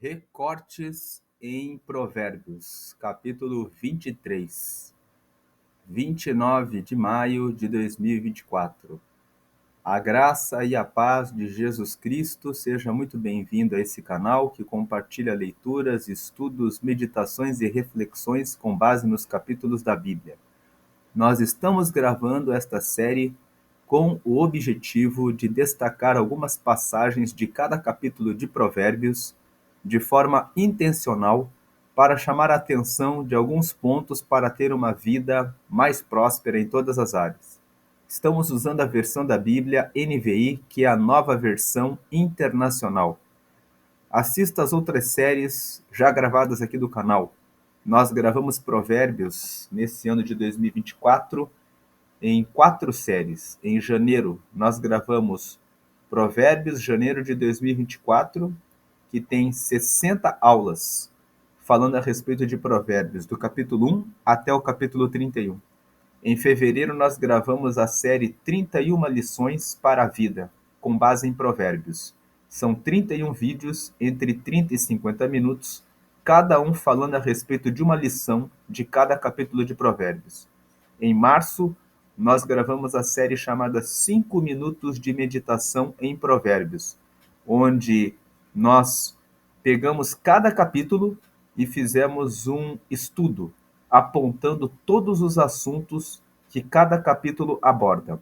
Recortes em Provérbios, capítulo 23, 29 de maio de 2024. A graça e a paz de Jesus Cristo seja muito bem-vindo a esse canal que compartilha leituras, estudos, meditações e reflexões com base nos capítulos da Bíblia. Nós estamos gravando esta série com o objetivo de destacar algumas passagens de cada capítulo de Provérbios de forma intencional para chamar a atenção de alguns pontos para ter uma vida mais próspera em todas as áreas. Estamos usando a versão da Bíblia NVI, que é a nova versão internacional. Assista às outras séries já gravadas aqui do canal. Nós gravamos Provérbios nesse ano de 2024 em 4 séries. Em janeiro, nós gravamos Provérbios, janeiro de 2024, que tem 60 aulas, falando a respeito de Provérbios, do capítulo 1 até o capítulo 31. Em fevereiro, nós gravamos a série 31 lições para a vida, com base em Provérbios. São 31 vídeos, entre 30 e 50 minutos, cada um falando a respeito de uma lição de cada capítulo de Provérbios. Em março, nós gravamos a série chamada 5 Minutos de Meditação em Provérbios, onde nós pegamos cada capítulo e fizemos um estudo, apontando todos os assuntos que cada capítulo aborda.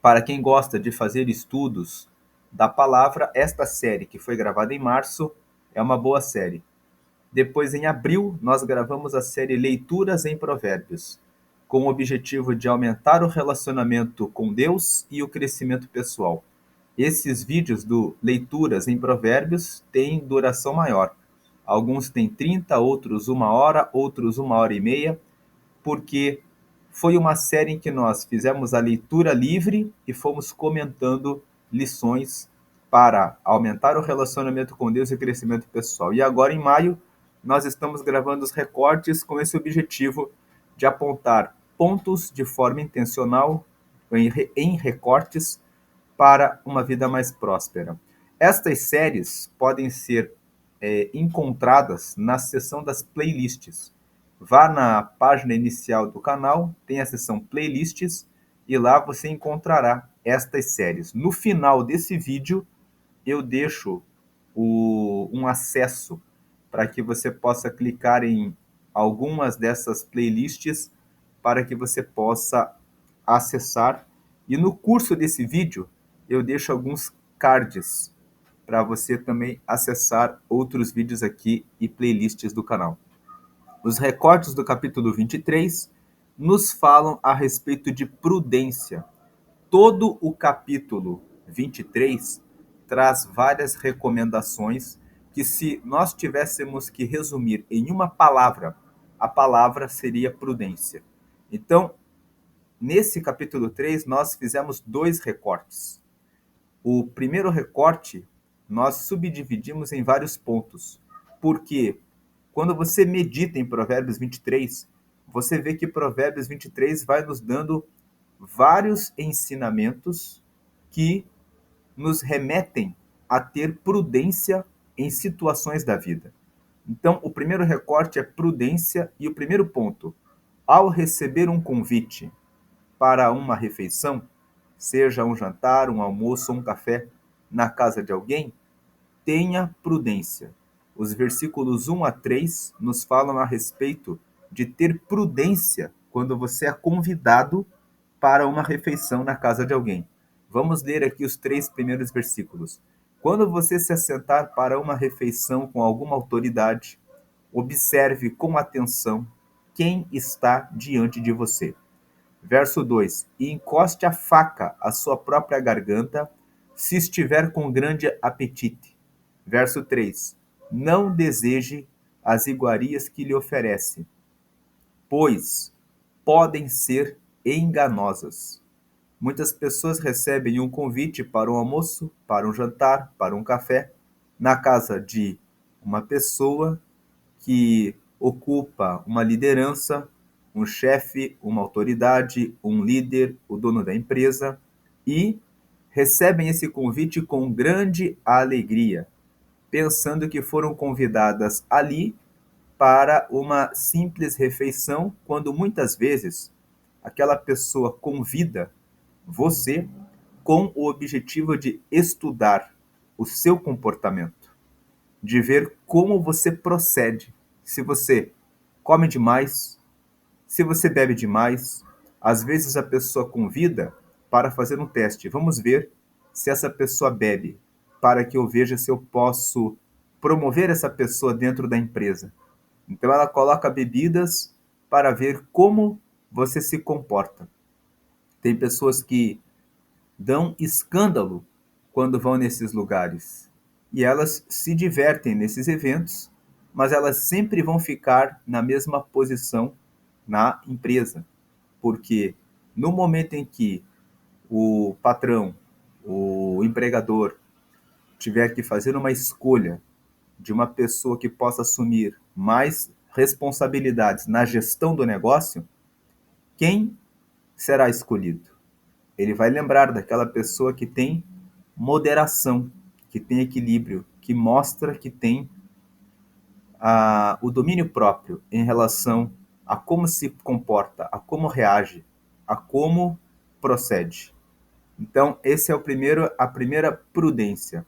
Para quem gosta de fazer estudos da palavra, esta série, que foi gravada em março, é uma boa série. Depois, em abril, nós gravamos a série Leituras em Provérbios, com o objetivo de aumentar o relacionamento com Deus e o crescimento pessoal. Esses vídeos do Leituras em Provérbios têm duração maior. Alguns têm 30, outros 1 hora, outros 1 hora e meia, porque foi uma série em que nós fizemos a leitura livre e fomos comentando lições para aumentar o relacionamento com Deus e o crescimento pessoal. E agora, em maio, nós estamos gravando os recortes com esse objetivo de apontar pontos de forma intencional em recortes para uma vida mais próspera. Estas séries podem ser encontradas na seção das playlists. Vá na página inicial do canal, tem a seção playlists e lá você encontrará estas séries. No final desse vídeo, eu deixo um acesso para que você possa clicar em algumas dessas playlists para que você possa acessar. E no curso desse vídeo, eu deixo alguns cards para você também acessar outros vídeos aqui e playlists do canal. Os recortes do capítulo 23 nos falam a respeito de prudência. Todo o capítulo 23 traz várias recomendações que, se nós tivéssemos que resumir em uma palavra, a palavra seria prudência. Então, nesse capítulo 3, nós fizemos 2 recortes. O primeiro recorte, nós subdividimos em vários pontos, porque quando você medita em Provérbios 23, você vê que Provérbios 23 vai nos dando vários ensinamentos que nos remetem a ter prudência em situações da vida. Então, o primeiro recorte é prudência e o primeiro ponto: ao receber um convite para uma refeição, seja um jantar, um almoço ou um café na casa de alguém, tenha prudência. Os versículos 1 a 3 nos falam a respeito de ter prudência quando você é convidado para uma refeição na casa de alguém. Vamos ler aqui os 3 primeiros versículos. Quando você se assentar para uma refeição com alguma autoridade, observe com atenção quem está diante de você. Verso 2: E encoste a faca à sua própria garganta, se estiver com grande apetite. Verso 3: Não deseje as iguarias que lhe oferece, pois podem ser enganosas. Muitas pessoas recebem um convite para um almoço, para um jantar, para um café, na casa de uma pessoa que ocupa uma liderança, um chefe, uma autoridade, um líder, o dono da empresa, e recebem esse convite com grande alegria. pensando que foram convidadas ali para uma simples refeição, quando muitas vezes aquela pessoa convida você com o objetivo de estudar o seu comportamento, de ver como você procede. Se você come demais, se você bebe demais, às vezes a pessoa convida para fazer um teste. Vamos ver se essa pessoa bebe, para que eu veja se eu posso promover essa pessoa dentro da empresa. Então ela coloca bebidas para ver como você se comporta. Tem pessoas que dão escândalo quando vão nesses lugares. E elas se divertem nesses eventos, mas elas sempre vão ficar na mesma posição na empresa. Porque no momento em que o patrão, o empregador, tiver que fazer uma escolha de uma pessoa que possa assumir mais responsabilidades na gestão do negócio, quem será escolhido? Ele vai lembrar daquela pessoa que tem moderação, que tem equilíbrio, que mostra que tem o domínio próprio em relação a como se comporta, a como reage, a como procede. Então, esse é a primeira prudência.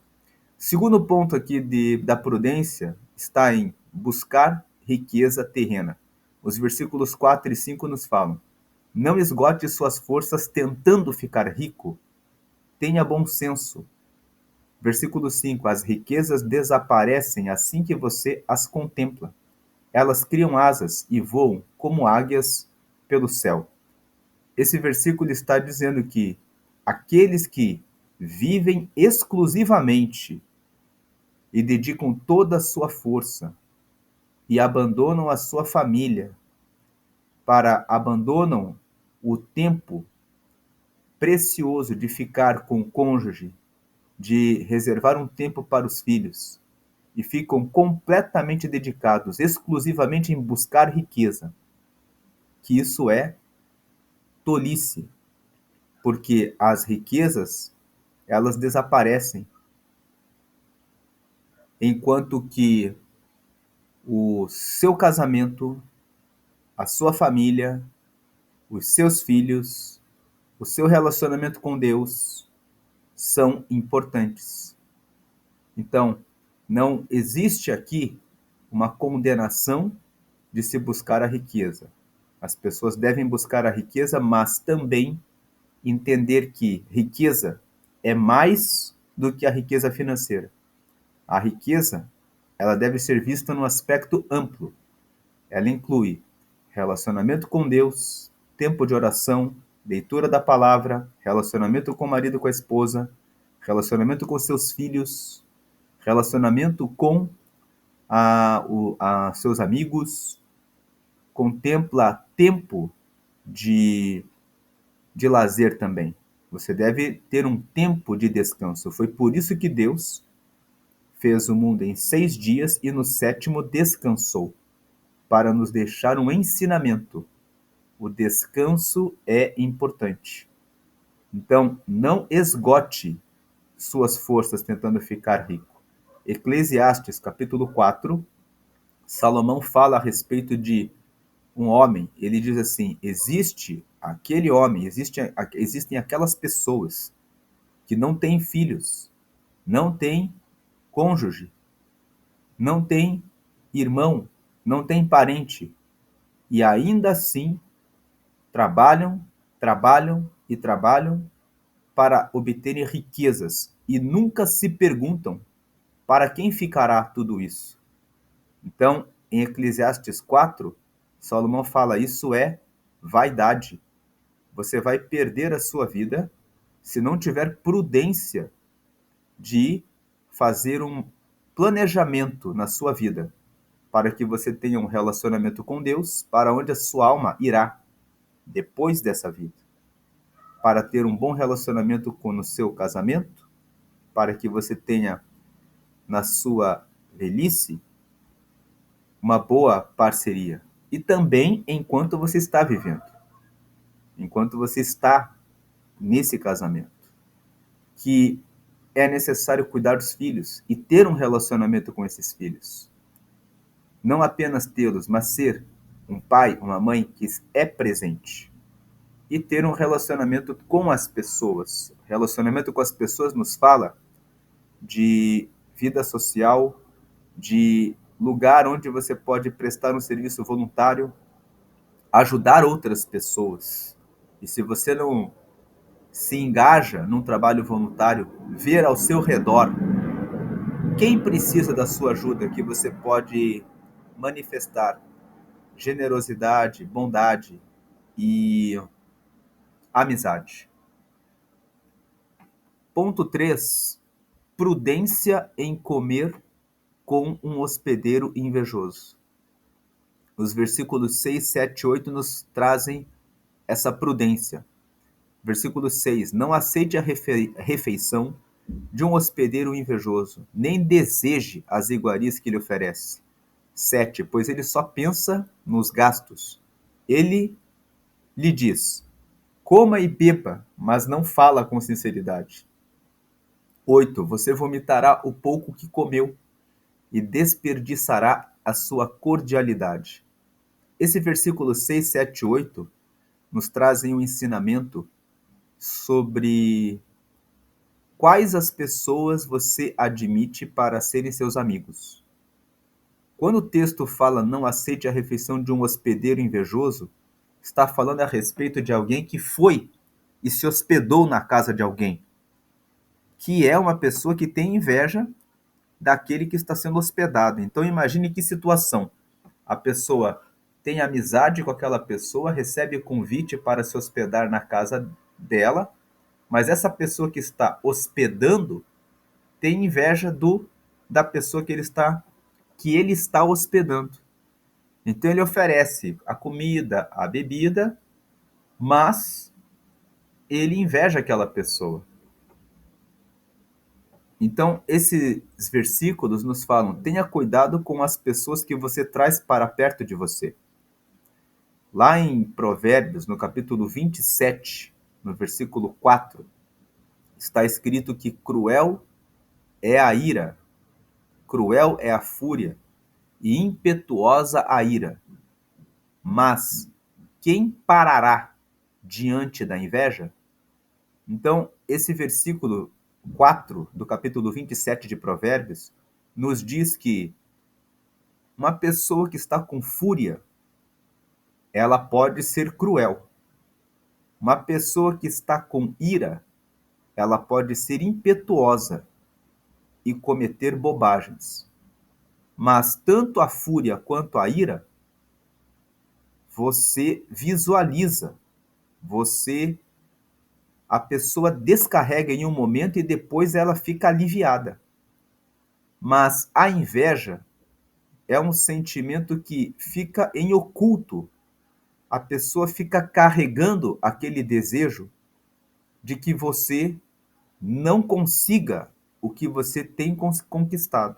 Segundo ponto aqui da prudência está em buscar riqueza terrena. Os versículos 4 e 5 nos falam: não esgote suas forças tentando ficar rico, tenha bom senso. Versículo 5: as riquezas desaparecem assim que você as contempla. Elas criam asas e voam como águias pelo céu. Esse versículo está dizendo que aqueles que vivem exclusivamente e dedicam toda a sua força e abandonam a sua família, abandonam o tempo precioso de ficar com o cônjuge, de reservar um tempo para os filhos e ficam completamente dedicados exclusivamente em buscar riqueza, que isso é tolice, porque as riquezas, elas desaparecem, enquanto que o seu casamento, a sua família, os seus filhos, o seu relacionamento com Deus são importantes. Então, não existe aqui uma condenação de se buscar a riqueza. As pessoas devem buscar a riqueza, mas também entender que riqueza é mais do que a riqueza financeira. A riqueza, ela deve ser vista no aspecto amplo. Ela inclui relacionamento com Deus, tempo de oração, leitura da palavra, relacionamento com o marido e com a esposa, relacionamento com seus filhos, relacionamento com seus amigos, contempla tempo de lazer também. Você deve ter um tempo de descanso. Foi por isso que Deus fez o mundo em 6 dias e no 7º descansou, para nos deixar um ensinamento. O descanso é importante. Então, não esgote suas forças tentando ficar rico. Eclesiastes, capítulo 4, Salomão fala a respeito de um homem. Ele diz assim: existe aquele homem, existem aquelas pessoas que não têm filhos, não têm cônjuge, não têm irmão, não têm parente, e ainda assim trabalham, trabalham e trabalham para obterem riquezas e nunca se perguntam para quem ficará tudo isso. Então, em Eclesiastes 4, Salomão fala: isso é vaidade. Você vai perder a sua vida se não tiver prudência de fazer um planejamento na sua vida, para que você tenha um relacionamento com Deus, para onde a sua alma irá depois dessa vida. Para ter um bom relacionamento no seu casamento, para que você tenha na sua velhice uma boa parceria. E também enquanto você está vivendo, enquanto você está nesse casamento. Que é necessário cuidar dos filhos e ter um relacionamento com esses filhos. Não apenas tê-los, mas ser um pai, uma mãe que é presente. E ter um relacionamento com as pessoas. Relacionamento com as pessoas nos fala de vida social, de lugar onde você pode prestar um serviço voluntário, ajudar outras pessoas. E se você não se engaja num trabalho voluntário, ver ao seu redor quem precisa da sua ajuda, que você pode manifestar generosidade, bondade e amizade. Ponto 3. Prudência em comer com um hospedeiro invejoso. Os versículos 6, 7 e 8 nos trazem essa prudência. Versículo 6. Não aceite a refeição de um hospedeiro invejoso, nem deseje as iguarias que lhe oferece. 7. Pois ele só pensa nos gastos. Ele lhe diz: coma e beba, mas não fala com sinceridade. 8. Você vomitará o pouco que comeu e desperdiçará a sua cordialidade. Esse versículo 6, 7 e 8 nos trazem um ensinamento sobre quais as pessoas você admite para serem seus amigos. Quando o texto fala não aceite a refeição de um hospedeiro invejoso, está falando a respeito de alguém que foi e se hospedou na casa de alguém, que é uma pessoa que tem inveja daquele que está sendo hospedado. Então imagine que situação. A pessoa tem amizade com aquela pessoa, recebe convite para se hospedar na casa dela, mas essa pessoa que está hospedando tem inveja da pessoa que ele está hospedando. Então ele oferece a comida, a bebida, mas ele inveja aquela pessoa. Então, esses versículos nos falam: tenha cuidado com as pessoas que você traz para perto de você. Lá em Provérbios, no capítulo 27, no versículo 4, está escrito que cruel é a ira, cruel é a fúria e impetuosa a ira. Mas quem parará diante da inveja? Então, esse versículo 4 do capítulo 27 de Provérbios nos diz que uma pessoa que está com fúria, ela pode ser cruel. Uma pessoa que está com ira, ela pode ser impetuosa e cometer bobagens. Mas tanto a fúria quanto a ira, você visualiza, a pessoa descarrega em um momento e depois ela fica aliviada. Mas a inveja é um sentimento que fica em oculto. A pessoa fica carregando aquele desejo de que você não consiga o que você tem conquistado.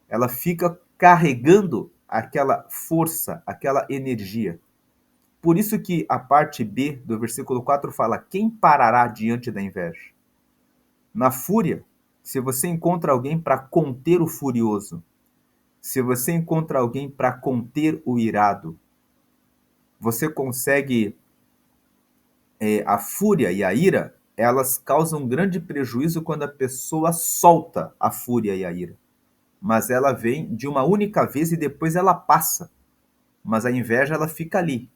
Ela fica carregando aquela força, aquela energia. Por isso que a parte B do versículo 4 fala: quem parará diante da inveja? Na fúria, se você encontra alguém para conter o furioso, se você encontra alguém para conter o irado, você consegue. A fúria e a ira, elas causam grande prejuízo quando a pessoa solta a fúria e a ira. Mas ela vem de uma única vez e depois ela passa. Mas a inveja, ela fica ali,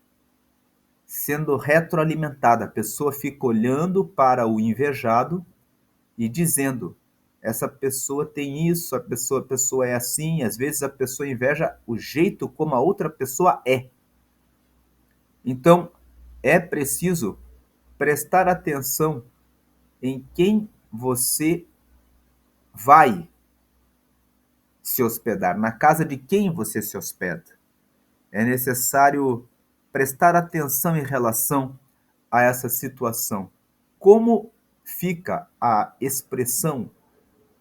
sendo retroalimentada. A pessoa fica olhando para o invejado e dizendo: essa pessoa tem isso, a pessoa é assim. Às vezes a pessoa inveja o jeito como a outra pessoa é. Então, é preciso prestar atenção em quem você vai se hospedar, na casa de quem você se hospeda. É necessário prestar atenção em relação a essa situação. Como fica a expressão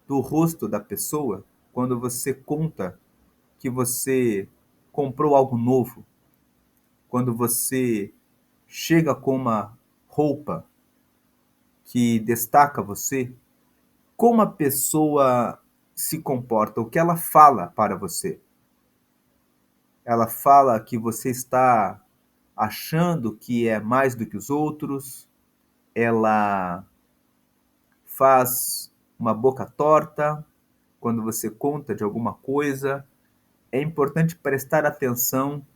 do rosto da pessoa quando você conta que você comprou algo novo, quando você chega com uma roupa que destaca você, como a pessoa se comporta, o que ela fala para você. Ela fala que você está achando que é mais do que os outros, ela faz uma boca torta quando você conta de alguma coisa. É importante prestar atenção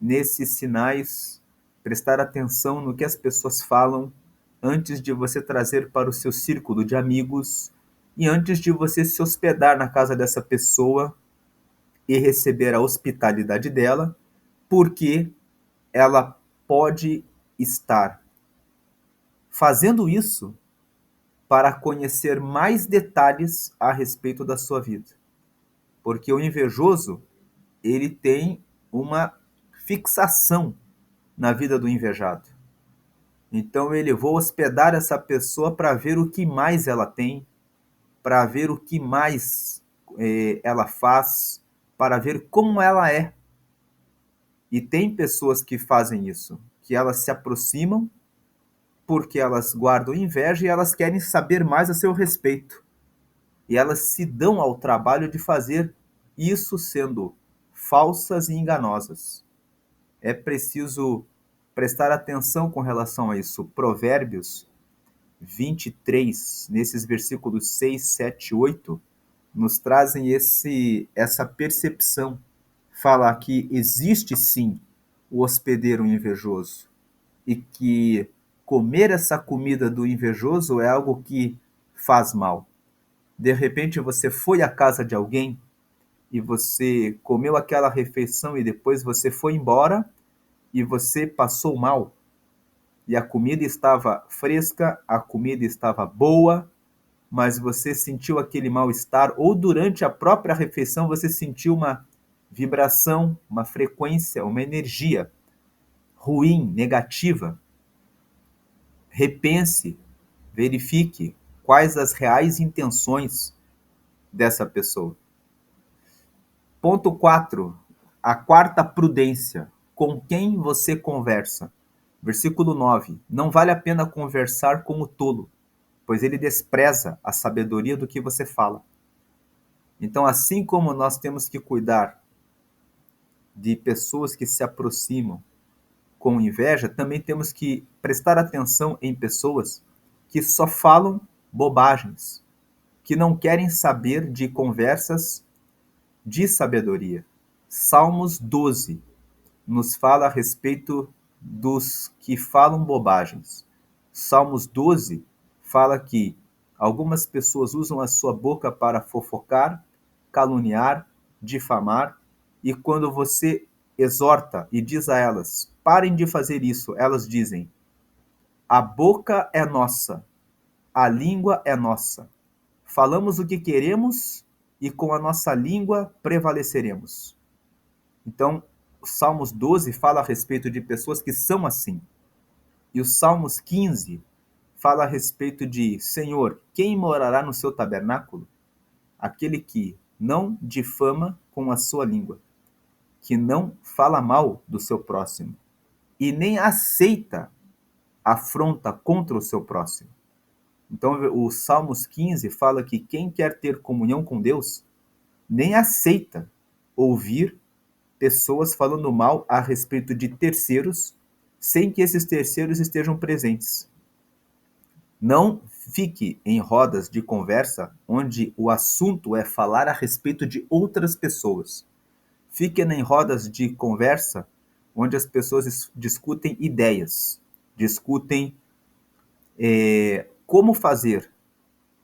nesses sinais, prestar atenção no que as pessoas falam antes de você trazer para o seu círculo de amigos e antes de você se hospedar na casa dessa pessoa e receber a hospitalidade dela, porque ela pode estar fazendo isso para conhecer mais detalhes a respeito da sua vida. Porque o invejoso, ele tem uma fixação na vida do invejado. Então ele vou hospedar essa pessoa para ver o que mais ela tem, para ver o que mais ela faz, para ver como ela é. E tem pessoas que fazem isso, que elas se aproximam porque elas guardam inveja e elas querem saber mais a seu respeito. E elas se dão ao trabalho de fazer isso sendo falsas e enganosas. É preciso prestar atenção com relação a isso. Provérbios 23, nesses versículos 6, 7 e 8, nos trazem essa percepção. Fala que existe sim o hospedeiro invejoso e que comer essa comida do invejoso é algo que faz mal. De repente você foi à casa de alguém e você comeu aquela refeição e depois você foi embora e você passou mal. E a comida estava fresca, a comida estava boa, mas você sentiu aquele mal-estar, ou durante a própria refeição você sentiu uma vibração, uma frequência, uma energia ruim, negativa. Repense, verifique quais as reais intenções dessa pessoa. Ponto 4. A quarta prudência. Com quem você conversa? Versículo 9. Não vale a pena conversar com o tolo, pois ele despreza a sabedoria do que você fala. Então, assim como nós temos que cuidar de pessoas que se aproximam com inveja, também temos que prestar atenção em pessoas que só falam bobagens, que não querem saber de conversas de sabedoria. Salmos 12 nos fala a respeito dos que falam bobagens. Salmos 12 fala que algumas pessoas usam a sua boca para fofocar, caluniar, difamar, e quando você exorta e diz a elas, parem de fazer isso, elas dizem, a boca é nossa, a língua é nossa. Falamos o que queremos e com a nossa língua prevaleceremos. Então, o Salmos 12 fala a respeito de pessoas que são assim. E o Salmos 15 fala a respeito de, Senhor, quem morará no seu tabernáculo? Aquele que não difama com a sua língua, que não fala mal do seu próximo e nem aceita afronta contra o seu próximo. Então, o Salmos 15 fala que quem quer ter comunhão com Deus nem aceita ouvir pessoas falando mal a respeito de terceiros sem que esses terceiros estejam presentes. Não fique em rodas de conversa onde o assunto é falar a respeito de outras pessoas. Fique em rodas de conversa onde as pessoas discutem ideias, discutem como fazer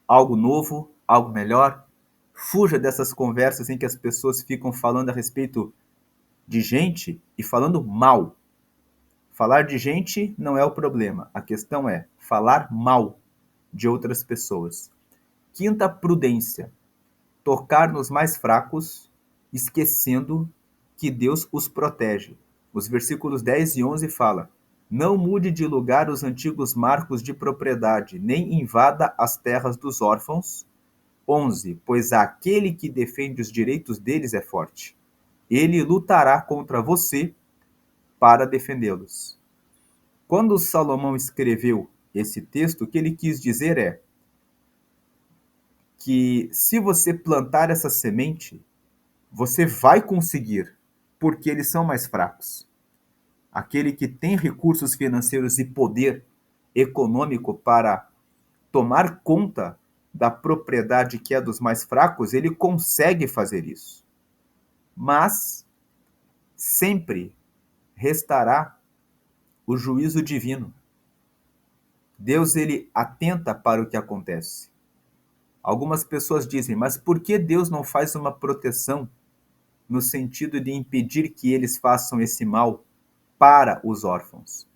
algo novo, algo melhor. Fuja dessas conversas em que as pessoas ficam falando a respeito de gente e falando mal. Falar de gente não é o problema. A questão é falar mal de outras pessoas. Quinta prudência. Tocar nos mais fracos, esquecendo que Deus os protege. Os versículos 10 e 11 fala: não mude de lugar os antigos marcos de propriedade, nem invada as terras dos órfãos. 11. Pois aquele que defende os direitos deles é forte. Ele lutará contra você para defendê-los. Quando Salomão escreveu esse texto, o que ele quis dizer é: que se você plantar essa semente, você vai conseguir, porque eles são mais fracos. Aquele que tem recursos financeiros e poder econômico para tomar conta da propriedade que é dos mais fracos, ele consegue fazer isso. Mas sempre restará o juízo divino. Deus, ele atenta para o que acontece. Algumas pessoas dizem, mas por que Deus não faz uma proteção no sentido de impedir que eles façam esse mal para os órfãos?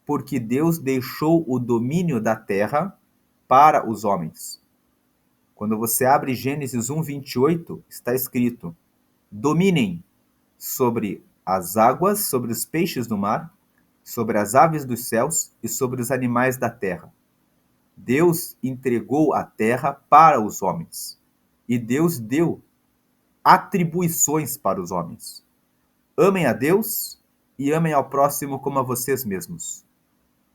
Porque Deus deixou o domínio da terra para os homens. Quando você abre Gênesis 1:28, está escrito: dominem sobre as águas, sobre os peixes do mar, sobre as aves dos céus e sobre os animais da terra. Deus entregou a terra para os homens. E Deus deu atribuições para os homens. Amem a Deus e amem ao próximo como a vocês mesmos.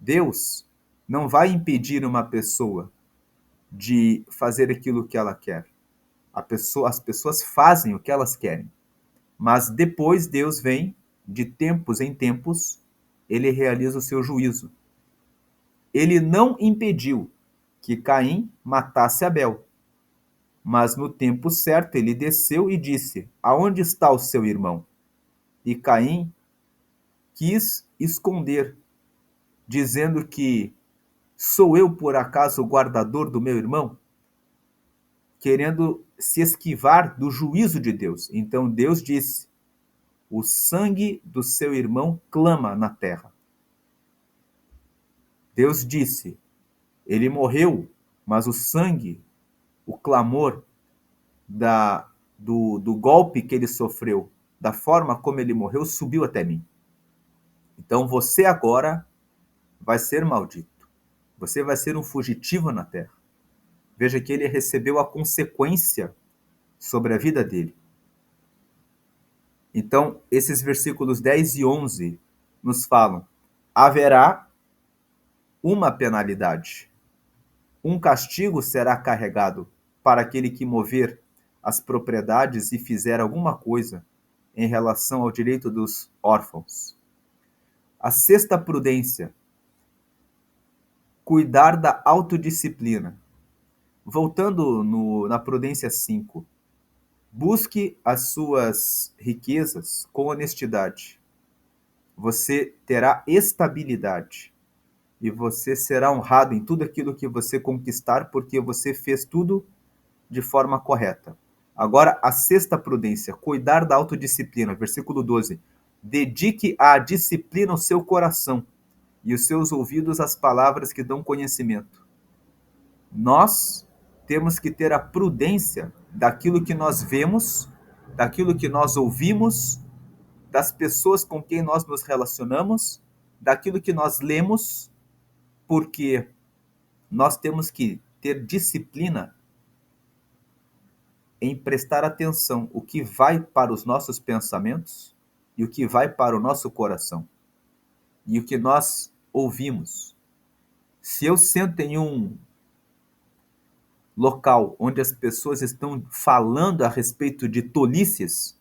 Deus não vai impedir uma pessoa de fazer aquilo que ela quer. As pessoas fazem o que elas querem. Mas depois Deus vem, de tempos em tempos, ele realiza o seu juízo. Ele não impediu que Caim matasse Abel. Mas no tempo certo ele desceu e disse: aonde está o seu irmão? E Caim quis esconder, dizendo que sou eu por acaso o guardador do meu irmão? Querendo se esquivar do juízo de Deus. Então Deus disse: o sangue do seu irmão clama na terra. Deus disse: ele morreu, mas o sangue, o clamor do golpe que ele sofreu, da forma como ele morreu, subiu até mim. Então você agora vai ser maldito. Você vai ser um fugitivo na terra. Veja que ele recebeu a consequência sobre a vida dele. Então, esses versículos 10 e 11 nos falam: haverá uma penalidade. Um castigo será carregado para aquele que mover as propriedades e fizer alguma coisa em relação ao direito dos órfãos. A sexta prudência: cuidar da autodisciplina. Voltando na prudência 5, busque as suas riquezas com honestidade. Você terá estabilidade e você será honrado em tudo aquilo que você conquistar, porque você fez tudo de forma correta. Agora, a sexta prudência: cuidar da autodisciplina. Versículo 12. Dedique à disciplina o seu coração e os seus ouvidos às palavras que dão conhecimento. Nós temos que ter a prudência daquilo que nós vemos, daquilo que nós ouvimos, das pessoas com quem nós nos relacionamos, daquilo que nós lemos, porque nós temos que ter disciplina em prestar atenção o que vai para os nossos pensamentos e o que vai para o nosso coração e o que nós ouvimos. Se eu sento em um local onde as pessoas estão falando a respeito de tolices,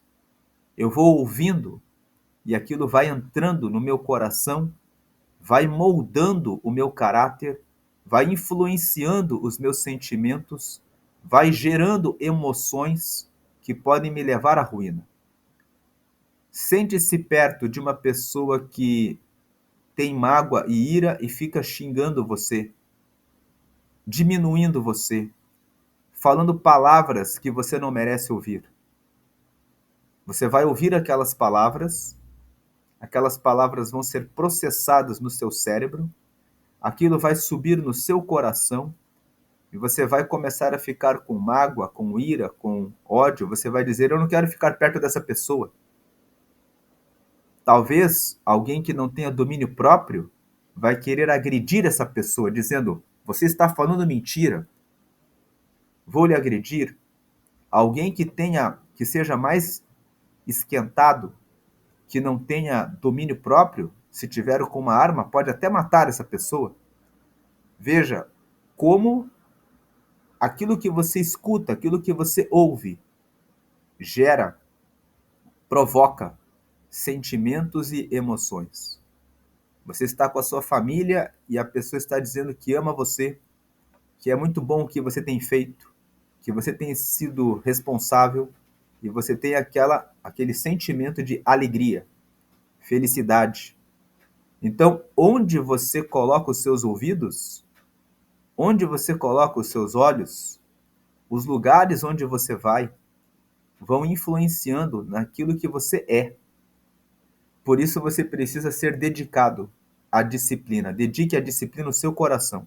eu vou ouvindo e aquilo vai entrando no meu coração, vai moldando o meu caráter, vai influenciando os meus sentimentos, vai gerando emoções que podem me levar à ruína. Sente-se perto de uma pessoa que tem mágoa e ira e fica xingando você, diminuindo você, falando palavras que você não merece ouvir. Você vai ouvir aquelas palavras vão ser processadas no seu cérebro, aquilo vai subir no seu coração e você vai começar a ficar com mágoa, com ira, com ódio. Você vai dizer: eu não quero ficar perto dessa pessoa. Talvez alguém que não tenha domínio próprio vai querer agredir essa pessoa, dizendo: você está falando mentira, vou lhe agredir. Alguém que seja mais esquentado, que não tenha domínio próprio, se tiver com uma arma, pode até matar essa pessoa. Veja como aquilo que você escuta, aquilo que você ouve, gera, provoca sentimentos e emoções. Você está com a sua família e a pessoa está dizendo que ama você, que é muito bom o que você tem feito, que você tem sido responsável e você tem aquele sentimento de alegria, felicidade. Então, onde você coloca os seus ouvidos, onde você coloca os seus olhos, os lugares onde você vai, vão influenciando naquilo que você é. Por isso você precisa ser dedicado à disciplina. Dedique à disciplina o seu coração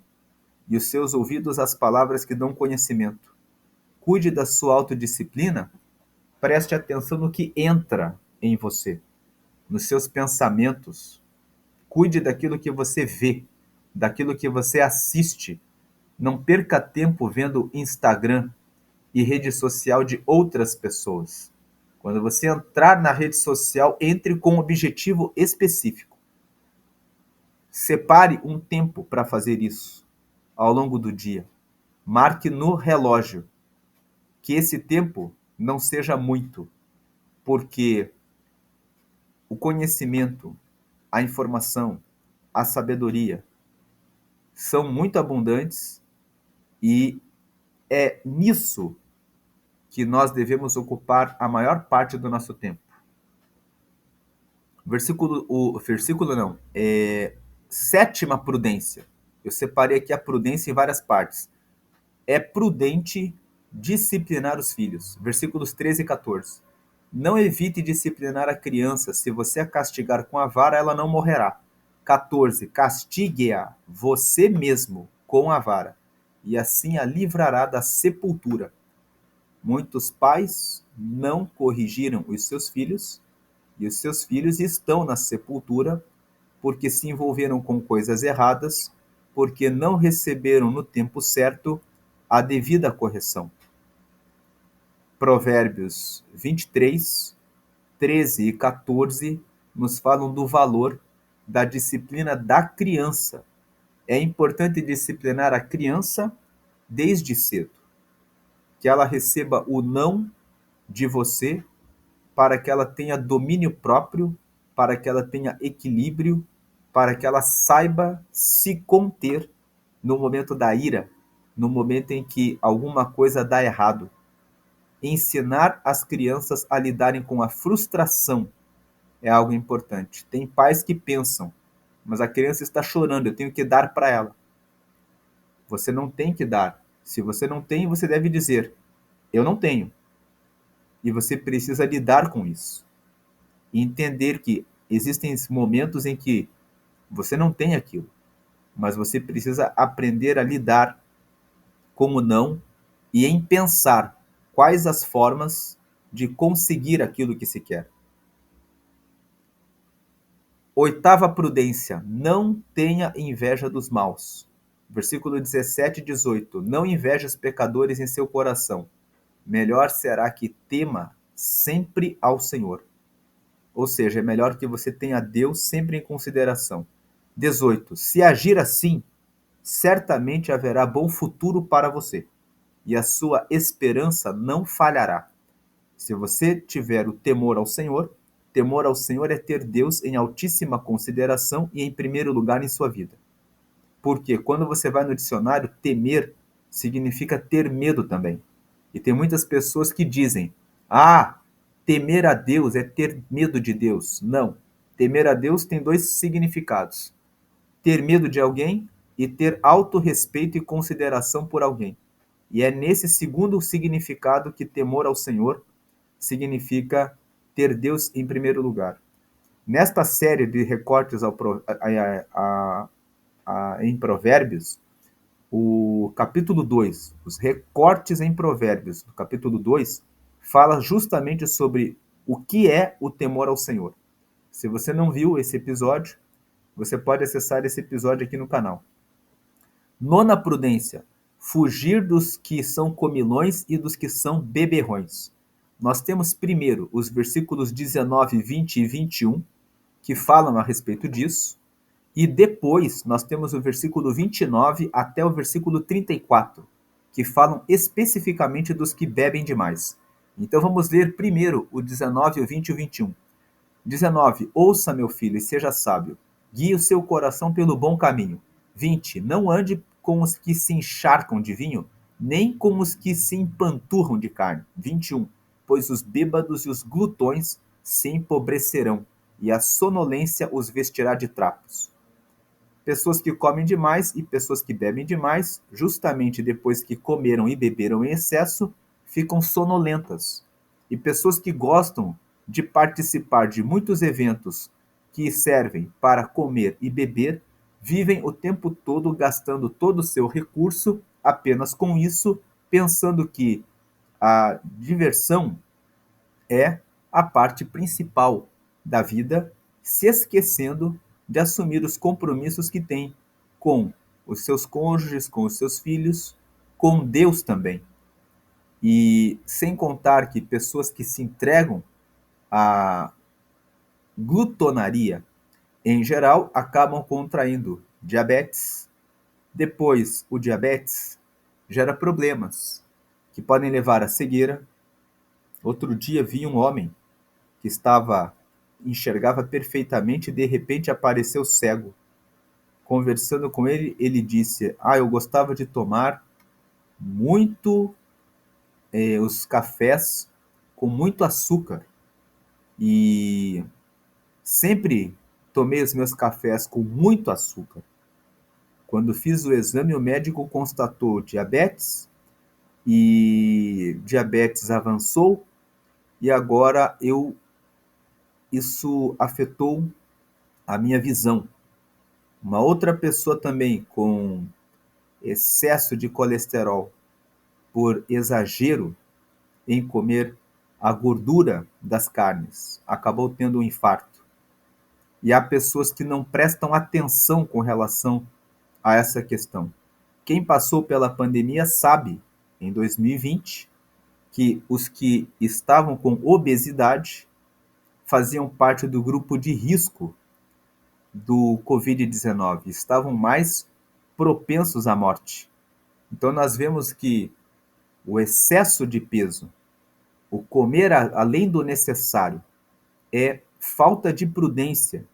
e os seus ouvidos às palavras que dão conhecimento. Cuide da sua autodisciplina, preste atenção no que entra em você, nos seus pensamentos. Cuide daquilo que você vê, daquilo que você assiste. Não perca tempo vendo Instagram e rede social de outras pessoas. Quando você entrar na rede social, entre com um objetivo específico. Separe um tempo para fazer isso ao longo do dia. Marque no relógio que esse tempo não seja muito, porque o conhecimento, a informação, a sabedoria são muito abundantes e é nisso que nós devemos ocupar a maior parte do nosso tempo. Versículo não, sétima prudência. Eu separei aqui a prudência em várias partes. É prudente disciplinar os filhos. Versículos 13 e 14. Não evite disciplinar a criança. Se você a castigar com a vara, ela não morrerá. 14. Castigue-a você mesmo com a vara, e assim a livrará da sepultura. Muitos pais não corrigiram os seus filhos, e os seus filhos estão na sepultura porque se envolveram com coisas erradas, porque não receberam no tempo certo a devida correção. Provérbios 23, 13 e 14 nos falam do valor da disciplina da criança. É importante disciplinar a criança desde cedo, que ela receba o não de você, para que ela tenha domínio próprio, para que ela tenha equilíbrio, para que ela saiba se conter no momento da ira, no momento em que alguma coisa dá errado. Ensinar as crianças a lidarem com a frustração é algo importante. Tem pais que pensam, mas a criança está chorando, eu tenho que dar para ela. Você não tem que dar. Se você não tem, você deve dizer, eu não tenho. E você precisa lidar com isso. E entender que existem momentos em que você não tem aquilo, mas você precisa aprender a lidar com o não e em pensar quais as formas de conseguir aquilo que se quer. Oitava prudência, não tenha inveja dos maus. Versículo 17 e 18. Não inveje os pecadores em seu coração. Melhor será que tema sempre ao Senhor. Ou seja, é melhor que você tenha Deus sempre em consideração. 18. Se agir assim, certamente haverá bom futuro para você, e a sua esperança não falhará. Se você tiver o temor ao Senhor é ter Deus em altíssima consideração e em primeiro lugar em sua vida. Porque quando você vai no dicionário, temer significa ter medo também. E tem muitas pessoas que dizem, temer a Deus é ter medo de Deus. Não. Temer a Deus tem dois significados. Ter medo de alguém e ter autorrespeito e consideração por alguém. E é nesse segundo significado que temor ao Senhor significa ter Deus em primeiro lugar. Nesta série de recortes em Provérbios, o capítulo 2, os recortes em Provérbios, do capítulo 2, fala justamente sobre o que é o temor ao Senhor. Se você não viu esse episódio, você pode acessar esse episódio aqui no canal. Nona prudência, fugir dos que são comilões e dos que são beberrões. Nós temos primeiro os versículos 19, 20 e 21, que falam a respeito disso, e depois nós temos o versículo 29 até o versículo 34, que falam especificamente dos que bebem demais. Então vamos ler primeiro o 19, o 20 e o 21. 19. Ouça, meu filho, e seja sábio. Guie o seu coração pelo bom caminho. 20. Não ande com os que se encharcam de vinho, nem com os que se empanturram de carne. 21. Pois os bêbados e os glutões se empobrecerão, e a sonolência os vestirá de trapos. Pessoas que comem demais e pessoas que bebem demais, justamente depois que comeram e beberam em excesso, ficam sonolentas. E pessoas que gostam de participar de muitos eventos que servem para comer e beber, vivem o tempo todo gastando todo o seu recurso apenas com isso, pensando que a diversão é a parte principal da vida, se esquecendo de assumir os compromissos que tem com os seus cônjuges, com os seus filhos, com Deus também. E sem contar que pessoas que se entregam à glutonaria, em geral, acabam contraindo diabetes. Depois, o diabetes gera problemas que podem levar à cegueira. Outro dia vi um homem que enxergava perfeitamente e de repente apareceu cego. Conversando com ele, ele disse: eu gostava de tomar muito os cafés com muito açúcar e sempre tomei os meus cafés com muito açúcar. Quando fiz o exame, o médico constatou diabetes e diabetes avançou e agora isso afetou a minha visão. Uma outra pessoa também com excesso de colesterol por exagero em comer a gordura das carnes acabou tendo um infarto. E há pessoas que não prestam atenção com relação a essa questão. Quem passou pela pandemia sabe, em 2020, que os que estavam com obesidade faziam parte do grupo de risco do Covid-19, estavam mais propensos à morte. Então nós vemos que o excesso de peso, o comer além do necessário, é falta de prudência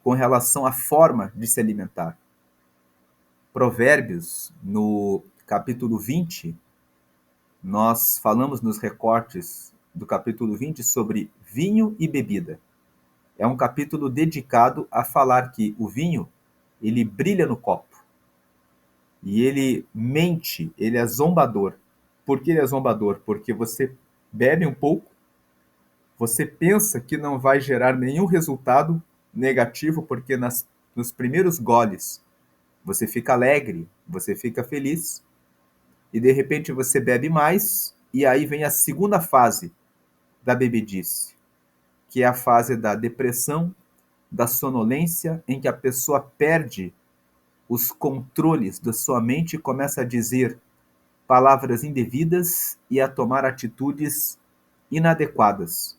com relação à forma de se alimentar. Provérbios, no capítulo 20, nós falamos nos recortes do capítulo 20 sobre vinho e bebida. É um capítulo dedicado a falar que o vinho, ele brilha no copo. E ele mente, ele é zombador. Por que ele é zombador? Porque você bebe um pouco, você pensa que não vai gerar nenhum resultado negativo, porque nos primeiros goles você fica alegre, você fica feliz, e de repente você bebe mais, e aí vem a segunda fase da bebedice, que é a fase da depressão, da sonolência, em que a pessoa perde os controles da sua mente e começa a dizer palavras indevidas e a tomar atitudes inadequadas.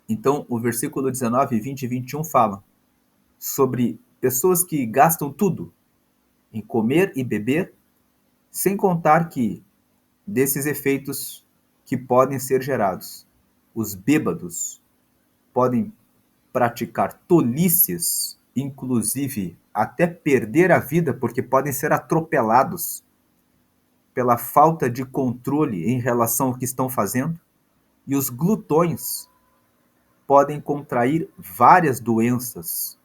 Então, o versículo 19, 20 e 21 falam sobre pessoas que gastam tudo em comer e beber, sem contar que desses efeitos que podem ser gerados. Os bêbados podem praticar tolices, inclusive até perder a vida, porque podem ser atropelados pela falta de controle em relação ao que estão fazendo. E os glutões podem contrair várias doenças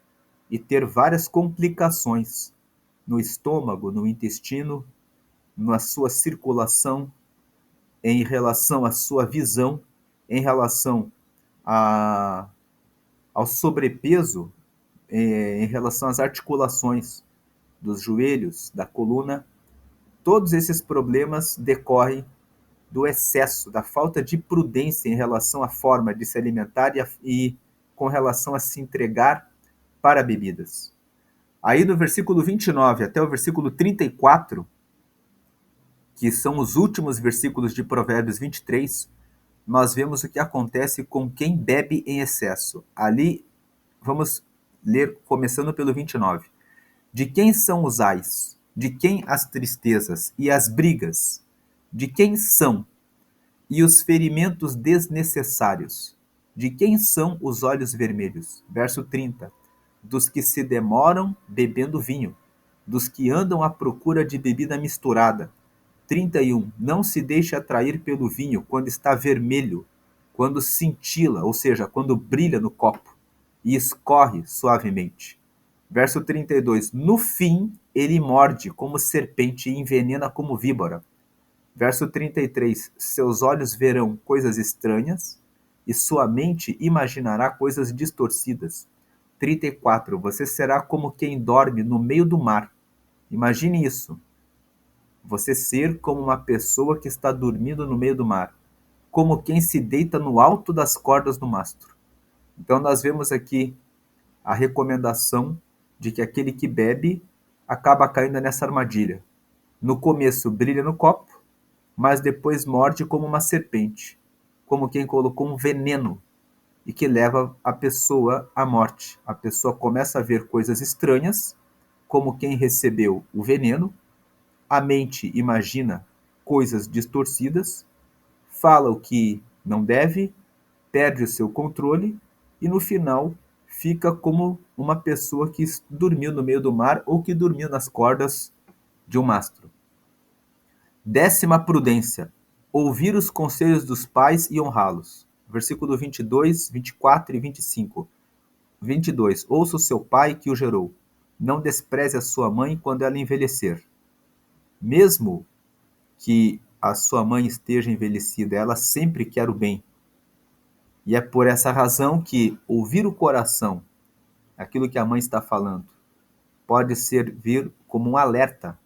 e ter várias complicações no estômago, no intestino, na sua circulação, em relação à sua visão, em relação ao sobrepeso, em relação às articulações dos joelhos, da coluna. Todos esses problemas decorrem do excesso, da falta de prudência em relação à forma de se alimentar e com relação a se entregar para bebidas. Aí no versículo 29 até o versículo 34, que são os últimos versículos de Provérbios 23, nós vemos o que acontece com quem bebe em excesso. Ali, vamos ler começando pelo 29. De quem são os ais? De quem as tristezas e as brigas? De quem são? E os ferimentos desnecessários? De quem são os olhos vermelhos? Verso 30. Dos que se demoram bebendo vinho, dos que andam à procura de bebida misturada. 31. Não se deixe atrair pelo vinho quando está vermelho, quando cintila, ou seja, quando brilha no copo, e escorre suavemente. Verso 32. No fim, ele morde como serpente e envenena como víbora. Verso 33. Seus olhos verão coisas estranhas e sua mente imaginará coisas distorcidas. 34. Você será como quem dorme no meio do mar. Imagine isso. Você ser como uma pessoa que está dormindo no meio do mar, como quem se deita no alto das cordas do mastro. Então nós vemos aqui a recomendação de que aquele que bebe acaba caindo nessa armadilha. No começo brilha no copo, mas depois morde como uma serpente, como quem colocou um veneno e que leva a pessoa à morte. A pessoa começa a ver coisas estranhas, como quem recebeu o veneno, a mente imagina coisas distorcidas, fala o que não deve, perde o seu controle e no final fica como uma pessoa que dormiu no meio do mar ou que dormiu nas cordas de um mastro. 10ª prudência: ouvir os conselhos dos pais e honrá-los. Versículo 22, 24 e 25. 22. Ouça o seu pai que o gerou. Não despreze a sua mãe quando ela envelhecer. Mesmo que a sua mãe esteja envelhecida, ela sempre quer o bem. E é por essa razão que ouvir o coração, aquilo que a mãe está falando, pode servir como um alerta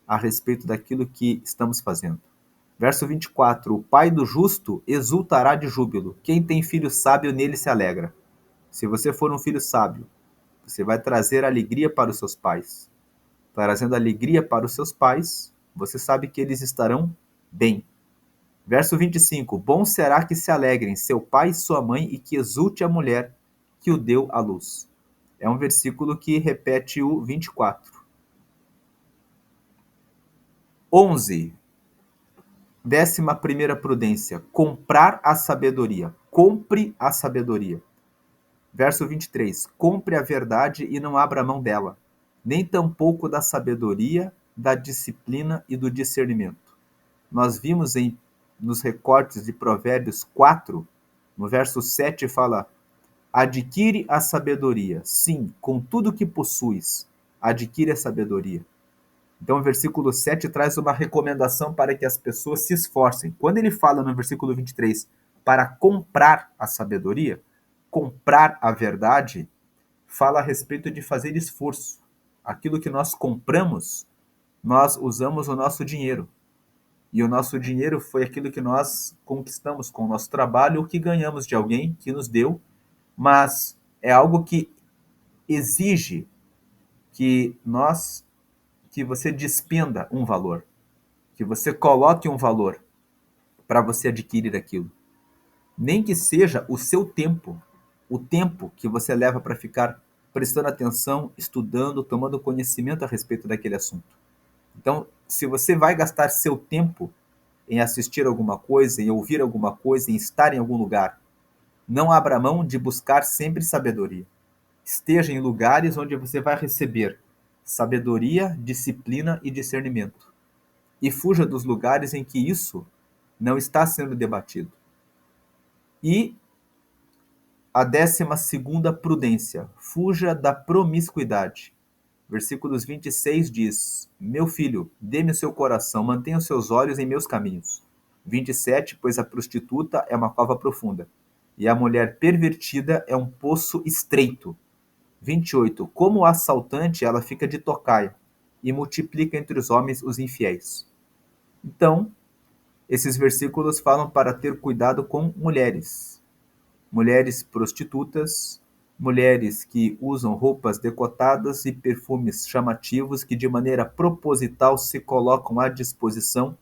a respeito daquilo que estamos fazendo. Verso 24. O pai do justo exultará de júbilo. Quem tem filho sábio, nele se alegra. Se você for um filho sábio, você vai trazer alegria para os seus pais. Trazendo alegria para os seus pais, você sabe que eles estarão bem. Verso 25. Bom será que se alegrem seu pai e sua mãe e que exulte a mulher que o deu à luz. É um versículo que repete o 24. 11. 11ª prudência. Comprar a sabedoria. Compre a sabedoria. Verso 23. Compre a verdade e não abra mão dela, nem tampouco da sabedoria, da disciplina e do discernimento. Nós vimos nos recortes de Provérbios 4, no verso 7 fala: adquire a sabedoria, sim, com tudo que possuis, adquire a sabedoria. Então o versículo 7 traz uma recomendação para que as pessoas se esforcem. Quando ele fala no versículo 23 para comprar a sabedoria, comprar a verdade, fala a respeito de fazer esforço. Aquilo que nós compramos, nós usamos o nosso dinheiro. E o nosso dinheiro foi aquilo que nós conquistamos com o nosso trabalho ou que ganhamos de alguém que nos deu, mas é algo que exige que você despenda um valor, que você coloque um valor para você adquirir aquilo. Nem que seja o seu tempo, o tempo que você leva para ficar prestando atenção, estudando, tomando conhecimento a respeito daquele assunto. Então, se você vai gastar seu tempo em assistir alguma coisa, em ouvir alguma coisa, em estar em algum lugar, não abra mão de buscar sempre sabedoria. Esteja em lugares onde você vai receber sabedoria, disciplina e discernimento. E fuja dos lugares em que isso não está sendo debatido. E a 12ª prudência: fuja da promiscuidade. Versículos 26 diz: meu filho, dê-me o seu coração, mantenha os seus olhos em meus caminhos. 27, pois a prostituta é uma cova profunda, e a mulher pervertida é um poço estreito. 28, como o assaltante, ela fica de tocaia, e multiplica entre os homens os infiéis. Então, esses versículos falam para ter cuidado com mulheres. Mulheres prostitutas, mulheres que usam roupas decotadas e perfumes chamativos que de maneira proposital se colocam à disposição,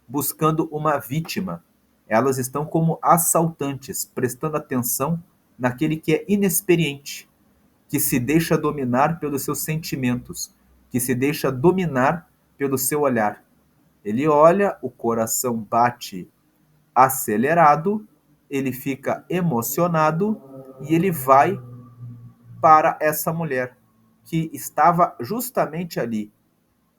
buscando uma vítima. Elas estão como assaltantes, prestando atenção naquele que é inexperiente, que se deixa dominar pelos seus sentimentos, que se deixa dominar pelo seu olhar. Ele olha, o coração bate acelerado, ele fica emocionado e ele vai para essa mulher que estava justamente ali,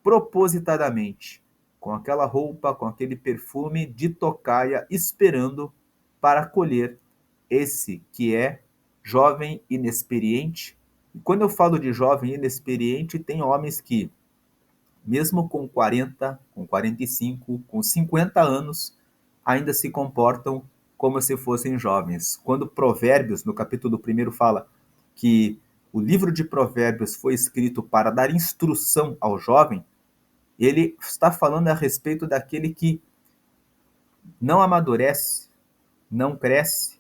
propositadamente, com aquela roupa, com aquele perfume de tocaia, esperando para colher esse que é jovem inexperiente. E quando eu falo de jovem inexperiente, tem homens que, mesmo com 40, com 45, com 50 anos, ainda se comportam como se fossem jovens. Quando Provérbios, no capítulo 1, fala que o livro de Provérbios foi escrito para dar instrução ao jovem, ele está falando a respeito daquele que não amadurece, não cresce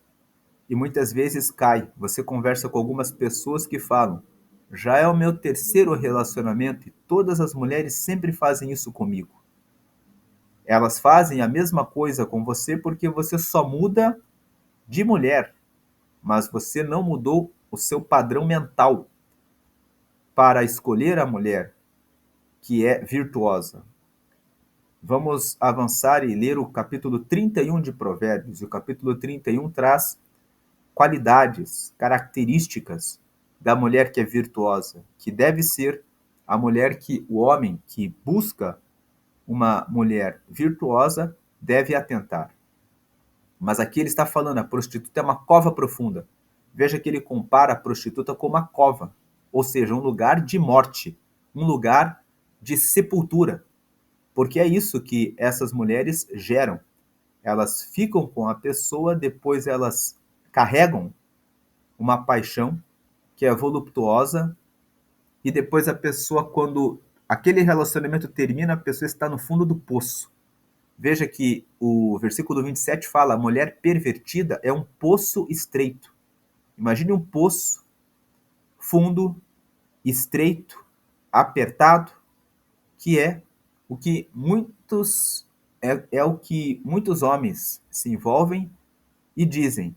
e muitas vezes cai. Você conversa com algumas pessoas que falam: já é o meu terceiro relacionamento e todas as mulheres sempre fazem isso comigo. Elas fazem a mesma coisa com você porque você só muda de mulher, mas você não mudou o seu padrão mental para escolher a mulher que é virtuosa. Vamos avançar e ler o capítulo 31 de Provérbios. E o capítulo 31 traz qualidades, características da mulher que é virtuosa, que deve ser a mulher que o homem que busca uma mulher virtuosa deve atentar. Mas aqui ele está falando, a prostituta é uma cova profunda. Veja que ele compara a prostituta com uma cova, ou seja, um lugar de morte, um lugar de sepultura. Porque é isso que essas mulheres geram. Elas ficam com a pessoa, depois elas carregam uma paixão que é voluptuosa, e depois a pessoa, quando aquele relacionamento termina, a pessoa está no fundo do poço. Veja que o versículo 27 fala: a mulher pervertida é um poço estreito. Imagine um poço fundo, estreito, apertado, que é o que é o que muitos homens se envolvem e dizem: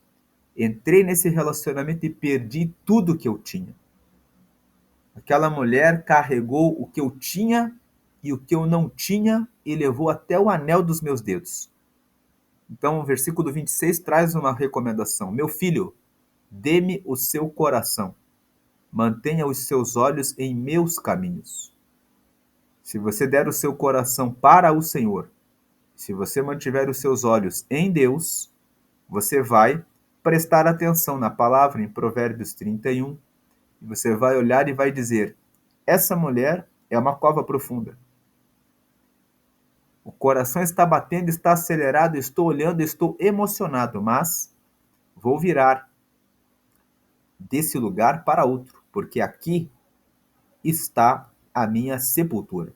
entrei nesse relacionamento e perdi tudo que eu tinha. Aquela mulher carregou o que eu tinha e o que eu não tinha e levou até o anel dos meus dedos. Então, o versículo 26 traz uma recomendação: meu filho, dê-me o seu coração, mantenha os seus olhos em meus caminhos. Se você der o seu coração para o Senhor, se você mantiver os seus olhos em Deus, você vai prestar atenção na palavra em Provérbios 31, e você vai olhar e vai dizer: essa mulher é uma cova profunda. O coração está batendo, está acelerado, estou olhando, estou emocionado, mas vou virar desse lugar para outro, porque aqui está a minha sepultura.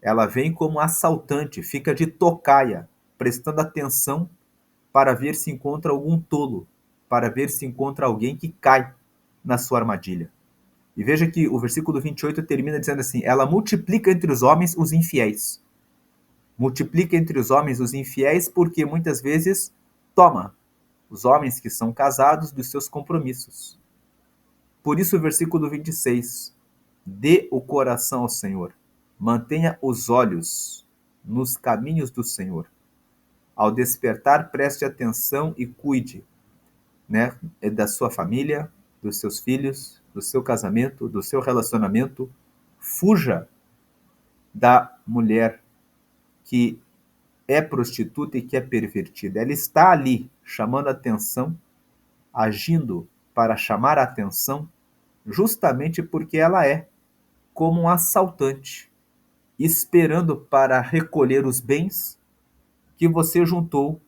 Ela vem como assaltante, fica de tocaia, prestando atenção para ver se encontra algum tolo, para ver se encontra alguém que cai na sua armadilha. E veja que o versículo 28 termina dizendo assim: ela multiplica entre os homens os infiéis. Multiplica entre os homens os infiéis porque muitas vezes toma os homens que são casados dos seus compromissos. Por isso o versículo 26, dê o coração ao Senhor, mantenha os olhos nos caminhos do Senhor. Ao despertar, preste atenção e cuide, né, da sua família, dos seus filhos, do seu casamento, do seu relacionamento. Fuja da mulher que é prostituta e que é pervertida. Ela está ali chamando atenção, agindo para chamar a atenção, justamente porque ela é como um assaltante, esperando para recolher os bens que você juntou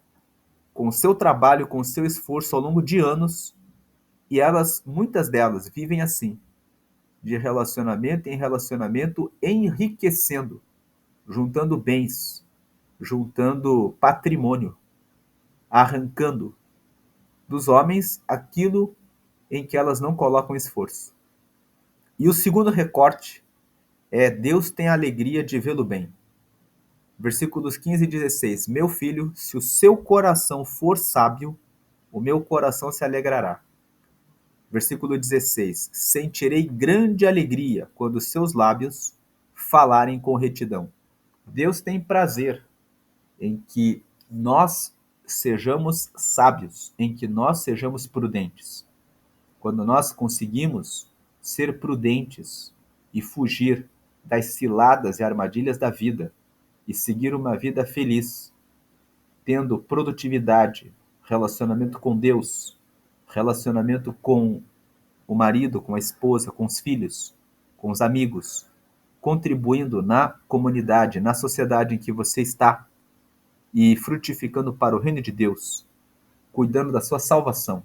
com o seu trabalho, com o seu esforço ao longo de anos. E elas, muitas delas, vivem assim, de relacionamento em relacionamento, enriquecendo, juntando bens, juntando patrimônio, arrancando dos homens aquilo em que elas não colocam esforço. E o segundo recorte é: Deus tem a alegria de vê-lo bem. Versículos 15 e 16. Meu filho, se o seu coração for sábio, o meu coração se alegrará. Versículo 16: sentirei grande alegria quando seus lábios falarem com retidão. Deus tem prazer em que nós sejamos sábios, em que nós sejamos prudentes. Quando nós conseguimos ser prudentes e fugir das ciladas e armadilhas da vida e seguir uma vida feliz, tendo produtividade, relacionamento com Deus, relacionamento com o marido, com a esposa, com os filhos, com os amigos, contribuindo na comunidade, na sociedade em que você está e frutificando para o reino de Deus, cuidando da sua salvação,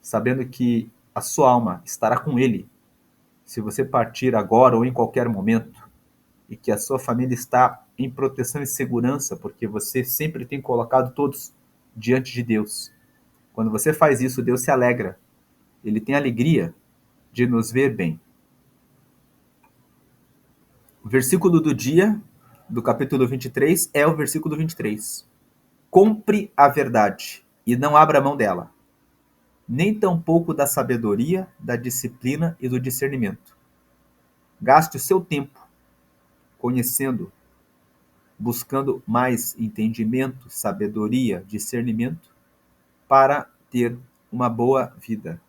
sabendo que a sua alma estará com Ele se você partir agora ou em qualquer momento, e que a sua família está em proteção e segurança, porque você sempre tem colocado todos diante de Deus. Quando você faz isso, Deus se alegra. Ele tem alegria de nos ver bem. O versículo do dia, do capítulo 23, é o versículo 23. Compre a verdade e não abra mão dela, nem tampouco da sabedoria, da disciplina e do discernimento. Gaste o seu tempo conhecendo, buscando mais entendimento, sabedoria, discernimento, para ter uma boa vida.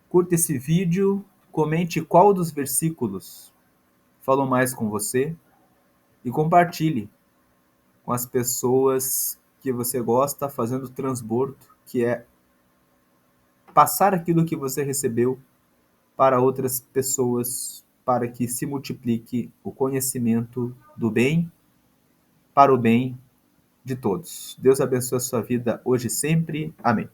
Curta esse vídeo, comente qual dos versículos falou mais com você e compartilhe com as pessoas que você gosta, fazendo transbordo, que é passar aquilo que você recebeu para outras pessoas, para que se multiplique o conhecimento do bem para o bem de todos. Deus abençoe a sua vida hoje e sempre. Amém.